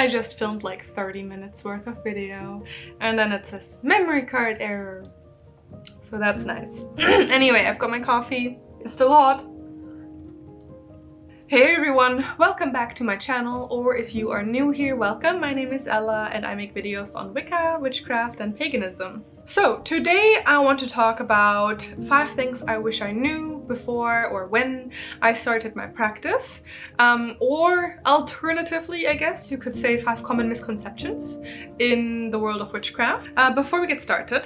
I just filmed like 30 minutes worth of video and then it says memory card error. So that's nice. Anyway, I've got my coffee. It's still hot. Hey everyone, welcome back to my channel, or if you are new here, welcome. My name is Ella and I make videos on Wicca, witchcraft and paganism. So today I want to talk about 5 things I wish I knew before or when I started my practice, or alternatively, I guess you could say 5 common misconceptions in the world of witchcraft. Before we get started,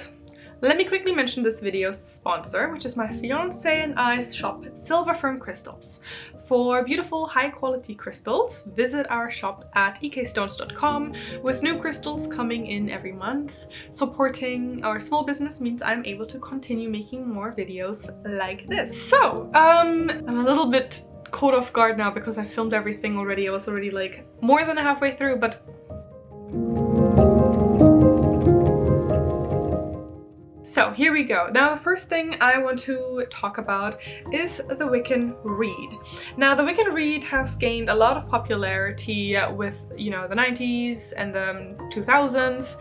let me quickly mention this video's sponsor, which is my fiance and I's shop, Silver Fern Crystals. For beautiful, high-quality crystals, visit our shop at ekstones.com, with new crystals coming in every month. Supporting our small business means I'm able to continue making more videos like this. So, I'm a little bit caught off guard now because I filmed everything already. I was already like more than halfway through, but so here we go. Now the first thing I want to talk about is the Wiccan Rede. Now the Wiccan Rede has gained a lot of popularity with, you know, the 90s and the 2000s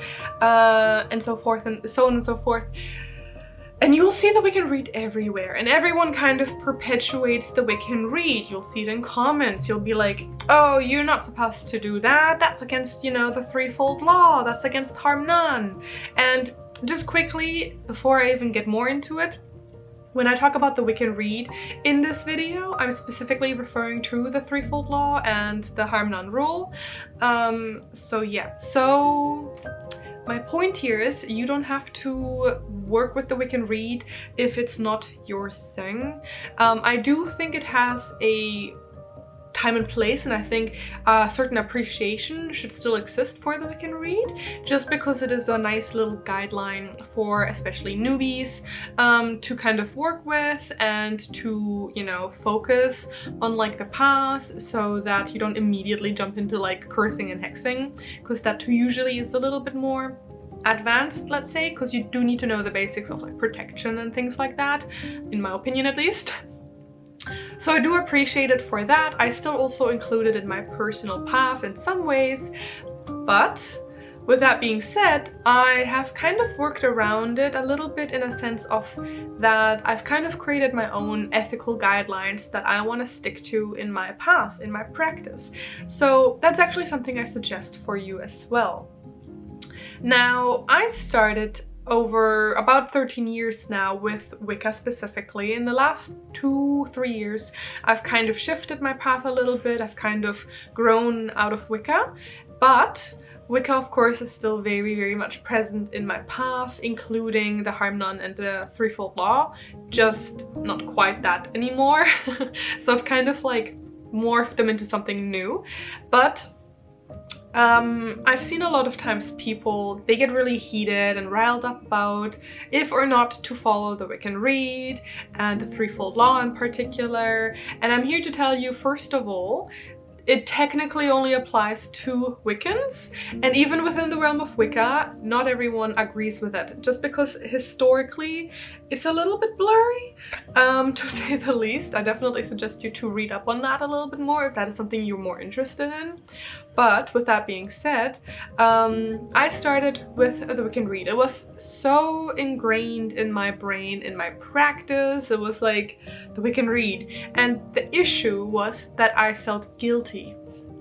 and so forth and so on and so forth. And you'll see the Wiccan Rede everywhere, and everyone kind of perpetuates the Wiccan Rede. You'll see it in comments. You'll be like, oh, you're not supposed to do that. That's against, you know, the threefold law. That's against harm none. And just quickly, before I even get more into it, when I talk about the Wiccan Rede in this video, I'm specifically referring to the threefold law and the harm none rule. So yeah, so my point here is you don't have to work with the Wiccan Rede if it's not your thing. I do think it has a time and place, and I think a certain appreciation should still exist for the Wiccan Rede, just because it is a nice little guideline for especially newbies to kind of work with and to, you know, focus on like the path, so that you don't immediately jump into like cursing and hexing, because that too usually is a little bit more advanced, let's say, because you do need to know the basics of like protection and things like that, in my opinion at least. So I do appreciate it for that. I still also include it in my personal path in some ways, but with that being said, I have kind of worked around it a little bit, in a sense of that I've kind of created my own ethical guidelines that I want to stick to in my path, in my practice. So that's actually something I suggest for you as well. Now, I started over about 13 years now with Wicca specifically. In the last 2-3 years, I've kind of shifted my path a little bit. I've kind of grown out of Wicca, but Wicca, of course, is still very, very much present in my path, including the harm none and the threefold law, just not quite that anymore. So I've kind of like morphed them into something new. But I've seen a lot of times people, they get really heated and riled up about if or not to follow the Wiccan Rede and the threefold law in particular. And I'm here to tell you, first of all, it technically only applies to Wiccans, and even within the realm of Wicca, not everyone agrees with it, just because historically it's a little bit blurry, to say the least. I definitely suggest you to read up on that a little bit more if that is something you're more interested in. But with that being said, I started with the Wiccan Rede. It was so ingrained in my brain, in my practice. It was like the Wiccan Rede, and the issue was that I felt guilty.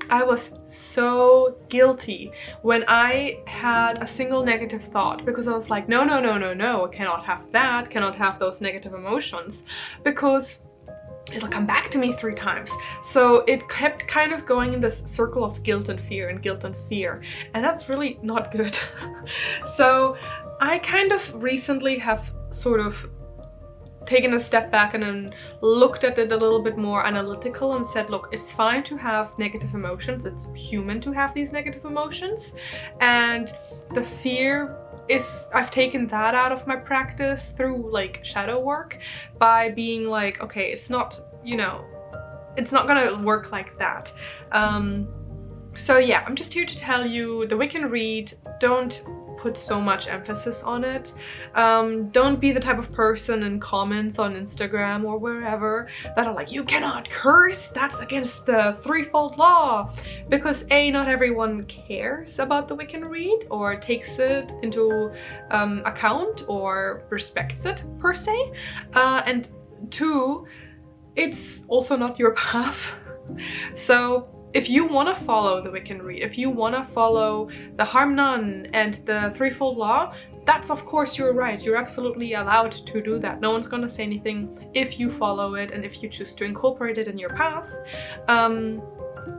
I was so guilty when I had a single negative thought, because I was like, no, no, no, no, no, I cannot have that, cannot have those negative emotions, because it'll come back to me 3 times. So it kept kind of going in this circle of guilt and fear and guilt and fear, and that's really not good. So I kind of recently have sort of taken a step back and then looked at it a little bit more analytical and said, look, it's fine to have negative emotions, it's human to have these negative emotions, and the fear is, I've taken that out of my practice through like shadow work, by being like, okay, it's not, you know, it's not gonna work like that. So yeah, I'm just here to tell you, the Wiccan Rede, don't put so much emphasis on it. Don't be the type of person in comments on Instagram or wherever that are like, you cannot curse, that's against the threefold law, because A, not everyone cares about the Wiccan Rede or takes it into account or respects it per se, and 2, it's also not your path. So if you want to follow the Wiccan Rede, if you want to follow the harm none and the threefold law, that's of course your right. You're absolutely allowed to do that. No one's gonna say anything if you follow it and if you choose to incorporate it in your path.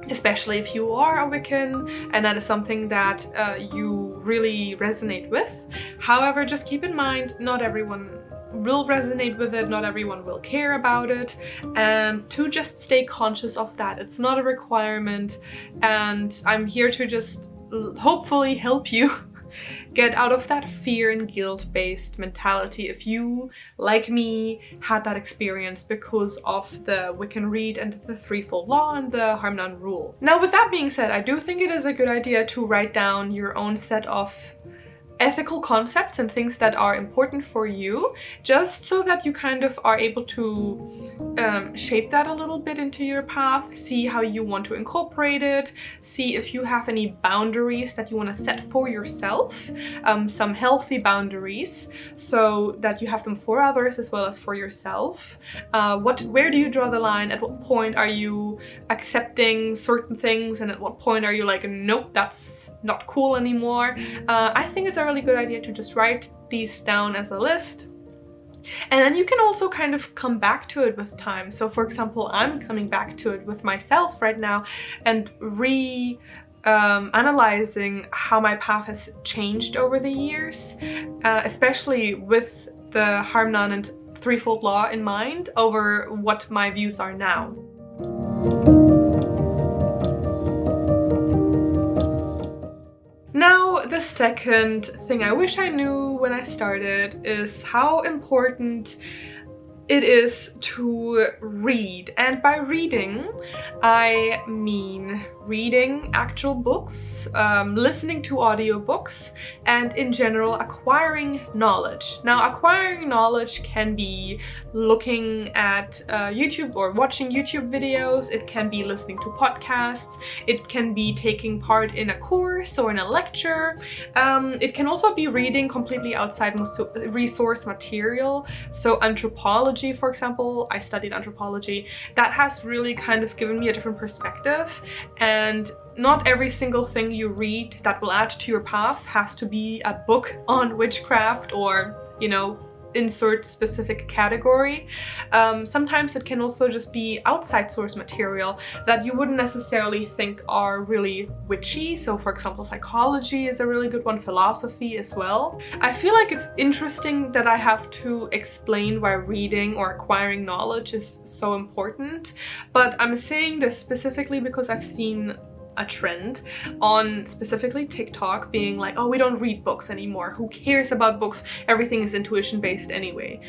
Especially if you are a Wiccan and that is something that you really resonate with. However, just keep in mind, not everyone will resonate with it, not everyone will care about it, and to just stay conscious of that. It's not a requirement, and I'm here to just hopefully help you get out of that fear and guilt-based mentality if you, like me, had that experience because of the Wiccan Rede and the threefold law and the harm none rule. Now, with that being said, I do think it is a good idea to write down your own set of ethical concepts and things that are important for you, just so that you kind of are able to shape that a little bit into your path, see how you want to incorporate it, see if you have any boundaries that you want to set for yourself, some healthy boundaries, so that you have them for others as well as for yourself. Where do you draw the line? At what point are you accepting certain things, and at what point are you like, nope, that's not cool anymore? I think it's a really good idea to just write these down as a list, and then you can also kind of come back to it with time. So for example, I'm coming back to it with myself right now and analyzing how my path has changed over the years, especially with the harm none and threefold law in mind over what my views are now. Now, the second thing I wish I knew when I started is how important it is to read. And by reading, I mean reading actual books, listening to audiobooks, and in general acquiring knowledge. Now, acquiring knowledge can be looking at YouTube or watching YouTube videos, it can be listening to podcasts, it can be taking part in a course or in a lecture, it can also be reading completely outside resource material. So anthropology, for example, I studied anthropology. That has really kind of given me a different perspective, and not every single thing you read that will add to your path has to be a book on witchcraft or, you know, insert specific category. Sometimes it can also just be outside source material that you wouldn't necessarily think are really witchy. So for example, psychology is a really good one, philosophy as well. I feel like it's interesting that I have to explain why reading or acquiring knowledge is so important, but I'm saying this specifically because I've seen a trend on specifically TikTok being like, oh, we don't read books anymore, who cares about books, everything is intuition based anyway.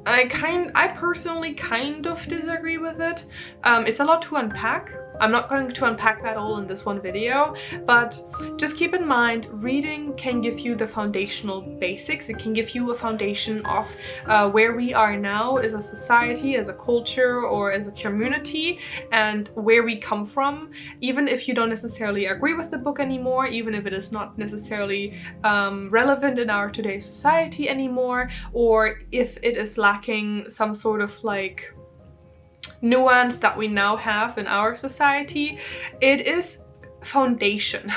I personally kind of disagree with it. It's a lot to unpack. I'm not going to unpack that all in this one video, but just keep in mind, reading can give you the foundational basics. It can give you a foundation of where we are now as a society, as a culture, or as a community, and where we come from. Even if you don't necessarily agree with the book anymore, even if it is not necessarily relevant in our today's society anymore, or if it is lacking some sort of like nuance that we now have in our society, it is foundation.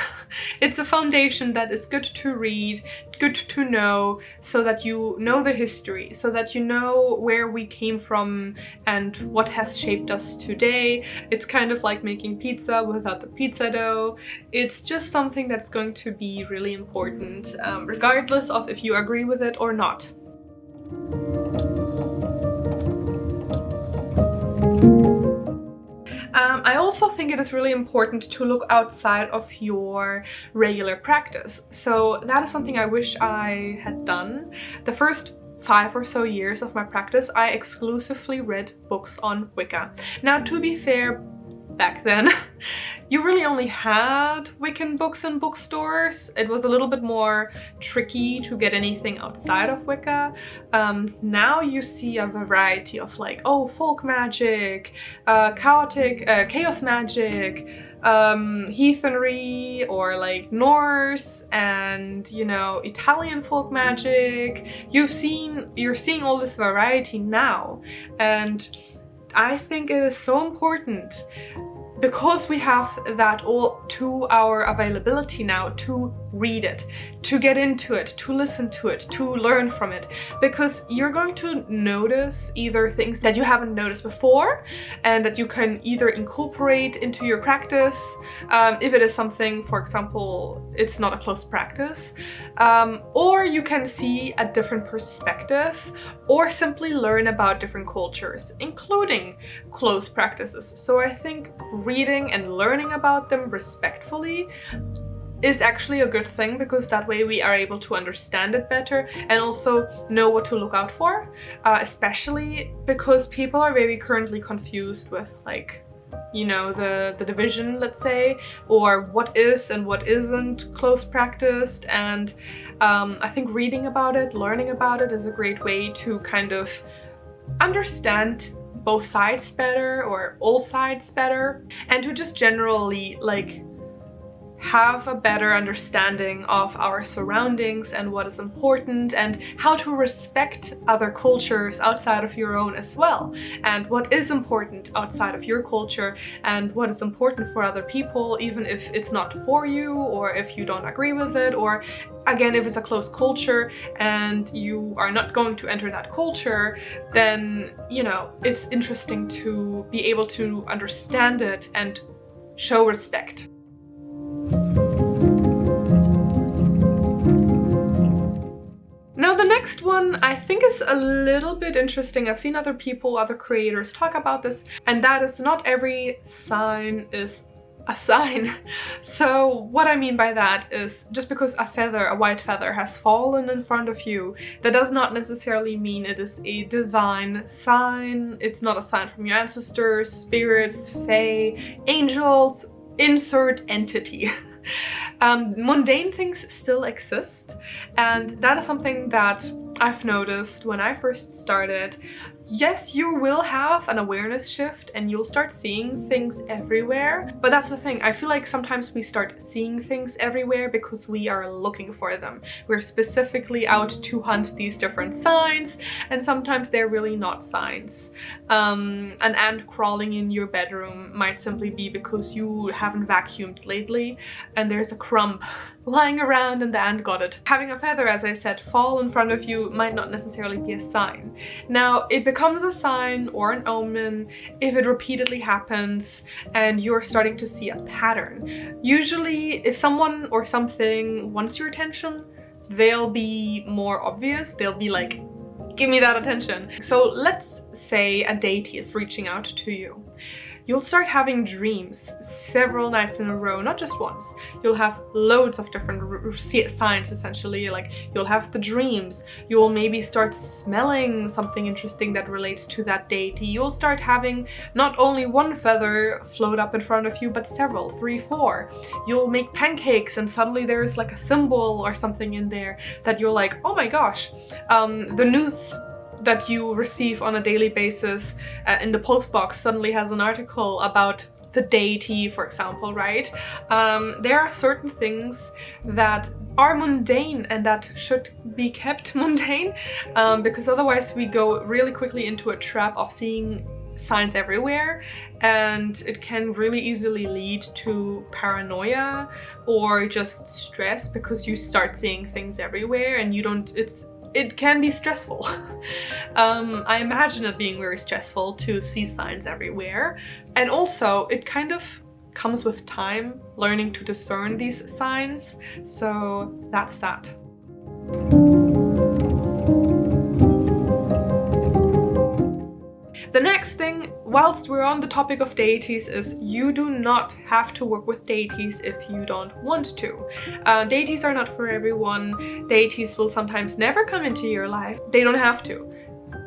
It's a foundation that is good to read, good to know, so that you know the history, so that you know where we came from and what has shaped us today. It's kind of like making pizza without the pizza dough. It's just something that's going to be really important, regardless of if you agree with it or not. I also think it is really important to look outside of your regular practice. So that is something I wish I had done. The first 5 or so years of my practice, I exclusively read books on Wicca. Now, to be fair, back then, you really only had Wiccan books in bookstores. It was a little bit more tricky to get anything outside of Wicca. Now you see a variety of like, oh, folk magic, chaos magic, heathenry, or like Norse, and you know, Italian folk magic. You're seeing all this variety now, and I think it is so important, because we have that all to our availability now, to read it, to get into it, to listen to it, to learn from it, because you're going to notice either things that you haven't noticed before and that you can either incorporate into your practice, if it is something, for example, it's not a close practice, or you can see a different perspective, or simply learn about different cultures, including close practices. So I think reading and learning about them respectfully is actually a good thing, because that way we are able to understand it better and also know what to look out for, especially because people are very currently confused with, like, you know, the division, let's say, or what is and what isn't close practiced. And I think reading about it, learning about it is a great way to kind of understand both sides better, or all sides better, and to just generally like have a better understanding of our surroundings and what is important, and how to respect other cultures outside of your own as well, and what is important outside of your culture, and what is important for other people, even if it's not for you, or if you don't agree with it, or again, if it's a closed culture and you are not going to enter that culture, then, you know, it's interesting to be able to understand it and show respect. Now the next one I think is a little bit interesting. I've seen other people, other creators talk about this, and that is not every sign is a sign. So what I mean by that is, just because a feather, a white feather, has fallen in front of you, that does not necessarily mean it is a divine sign. It's not a sign from your ancestors, spirits, fae, angels, insert entity. Mundane things still exist, and that is something that I've noticed when I first started. Yes, you will have an awareness shift and you'll start seeing things everywhere, but that's the thing. I feel like sometimes we start seeing things everywhere because we are looking for them. We're specifically out to hunt these different signs, and sometimes they're really not signs. An ant crawling in your bedroom might simply be because you haven't vacuumed lately and there's a crumb lying around and the ant got it. Having a feather, as I said, fall in front of you might not necessarily be a sign. Now, it becomes a sign or an omen if it repeatedly happens and you're starting to see a pattern. Usually, if someone or something wants your attention, they'll be more obvious. They'll be like, give me that attention. So let's say a deity is reaching out to you. You'll start having dreams several nights in a row, not just once. You'll have loads of different signs, essentially. Like, you'll have the dreams. You'll maybe start smelling something interesting that relates to that deity. You'll start having not only one feather float up in front of you, but several, 3, 4. You'll make pancakes and suddenly there's like a symbol or something in there that you're like, oh my gosh. The news that you receive on a daily basis in the post box suddenly has an article about the deity, for example, right? There are certain things that are mundane and that should be kept mundane, because otherwise we go really quickly into a trap of seeing signs everywhere, and it can really easily lead to paranoia or just stress, because you start seeing things everywhere and you don't, it can be stressful. I imagine it being very stressful to see signs everywhere. And also, it kind of comes with time, learning to discern these signs. So that's that. The next thing, whilst we're on the topic of deities, is you do not have to work with deities if you don't want to. Deities are not for everyone. Deities will sometimes never come into your life. They don't have to.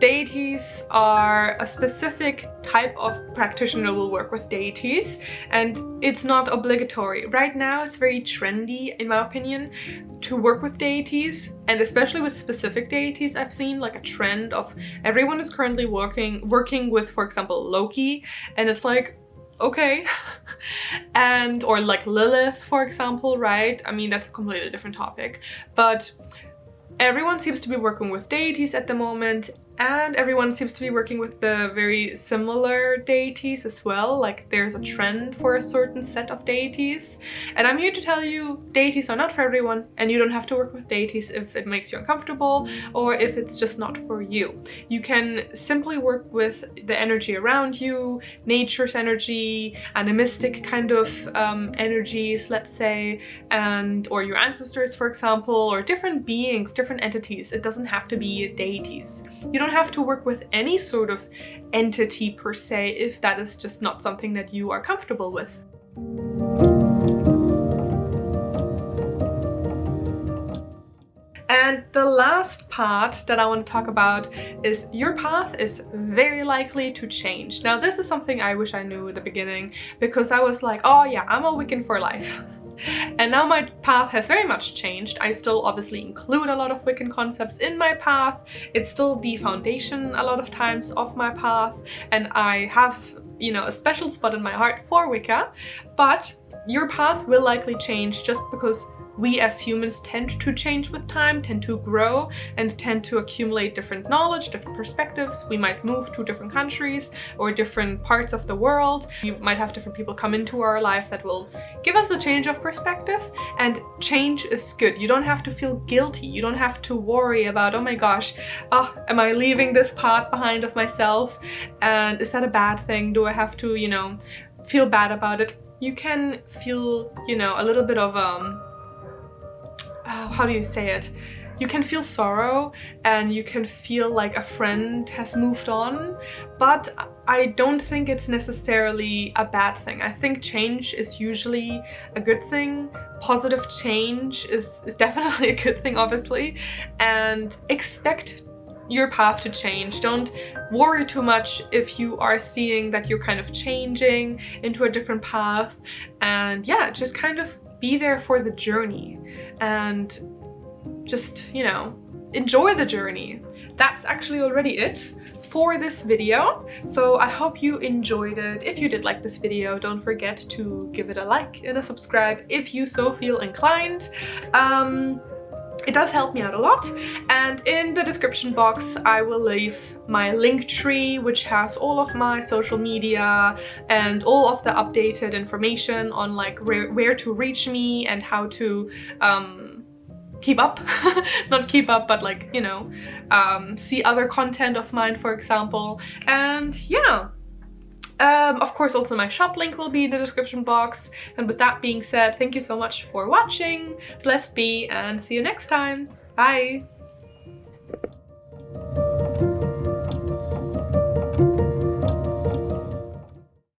Deities are a specific type of practitioner who will work with deities, and it's not obligatory. Right now it's very trendy, in my opinion, to work with deities, and especially with specific deities. I've seen like a trend of everyone is currently working with, for example, Loki, and it's like, okay. And or like Lilith, for example, right? I mean, that's a completely different topic, but everyone seems to be working with deities at the moment, and everyone seems to be working with the very similar deities as well. Like there's a trend for a certain set of deities, and I'm here to tell you deities are not for everyone, and you don't have to work with deities if it makes you uncomfortable or if it's just not for you. You can simply work with the energy around you, nature's energy, animistic kind of energies, let's say, and or your ancestors, for example, or different beings, different entities. It doesn't have to be deities. You don't have to work with any sort of entity per se if that is just not something that you are comfortable with. And the last part that I want to talk about is your path is very likely to change. Now this is something I wish I knew at the beginning, because I was like, oh yeah, I'm a Wiccan for life. And now my path has very much changed. I still obviously include a lot of Wiccan concepts in my path. It's still the foundation a lot of times of my path, and I have, you know, a special spot in my heart for Wicca. But your path will likely change, just because we as humans tend to change with time, tend to grow, and tend to accumulate different knowledge, different perspectives. We might move to different countries or different parts of the world. You might have different people come into our life that will give us a change of perspective, and change is good. You don't have to feel guilty. You don't have to worry about, oh my gosh, am I leaving this part behind of myself? And is that a bad thing? Do I have to, you know, feel bad about it? You can feel, you know, a little bit of how do you say it? You can feel sorrow, and you can feel like a friend has moved on, but I don't think it's necessarily a bad thing. I think change is usually a good thing. Positive change is definitely a good thing, obviously, and expect your path to change. Don't worry too much if you are seeing that you're kind of changing into a different path, and yeah, just kind of be there for the journey and just, you know, enjoy the journey. That's actually already it for this video, so I hope you enjoyed it. If you did like this video, don't forget to give it a like and a subscribe if you so feel inclined. It does help me out a lot, and in the description box I will leave my link tree, which has all of my social media and all of the updated information on like where to reach me and how to keep up not keep up, but like, you know, see other content of mine, for example. And yeah, of course also my shop link will be in the description box. And with that being said, thank you so much for watching. Blessed be, and see you next time. Bye.